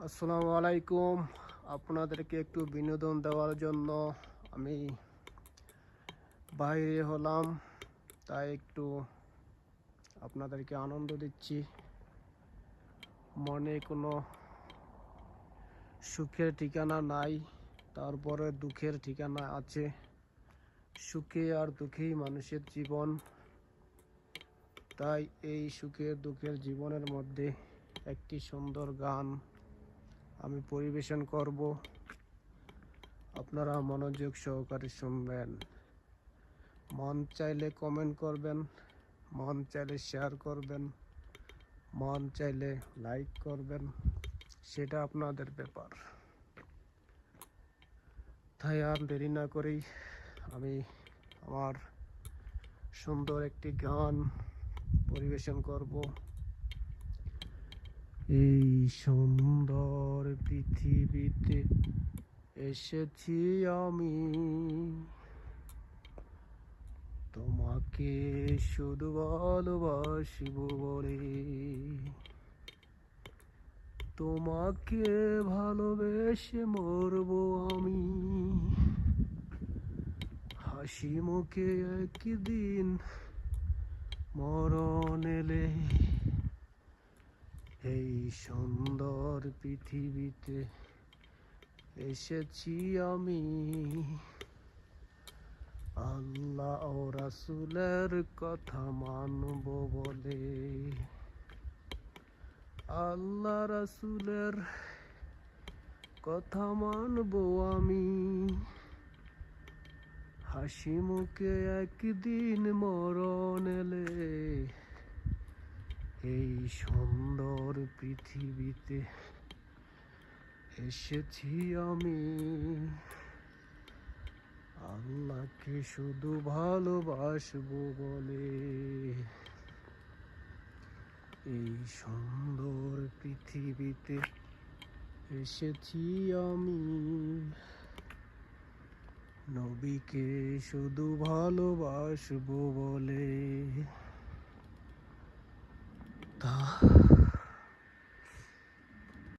আসসালামু আলাইকুম। আপনাদেরকে একটু বিনোদন দেওয়ার জন্য আমি বাইরে হলাম, তাই একটু আপনাদেরকে আনন্দ দিচ্ছি। মনে কোনো সুখের ঠিকানা নাই, তারপরে দুঃখের ঠিকানা আছে। সুখে আর দুঃখেই মানুষের জীবন, তাই এই সুখের দুঃখের জীবনের মধ্যে একটি সুন্দর গান আমি পরিবেশন করব। আপনারা মনোযোগ সহকারে শুনবেন। মন চাইলে কমেন্ট করবেন, মন চাইলে শেয়ার করবেন, মন চাইলে লাইক করবেন, সেটা আপনাদের ব্যাপার। তাই আর দেরি না করেই আমি আমার সুন্দর একটি গান পরিবেশন করব। এই সুন্দর পৃথিবীতে এসেছি আমি, তোমাকে শুধু ভালোবাসবো বলে। তোমাকে ভালোবেসে মরবো আমি, হাসি মুখে একদিন মরণ এলে। এই সুন্দর পৃথিবীতে এসেছি আমি, আল্লাহ ও রাসূলের কথা মানব বলে। আল্লাহ রাসূলের কথা মানব আমি, হাসি মুখে একদিন মরণ এলে। এই সুন্দর পৃথিবীতে এসেছি আমি, আল্লাহকে শুধু ভালোবাসবো বলে। এই সুন্দর পৃথিবীতে এসেছি আমি, নবীকে শুধু ভালোবাসবো বলে।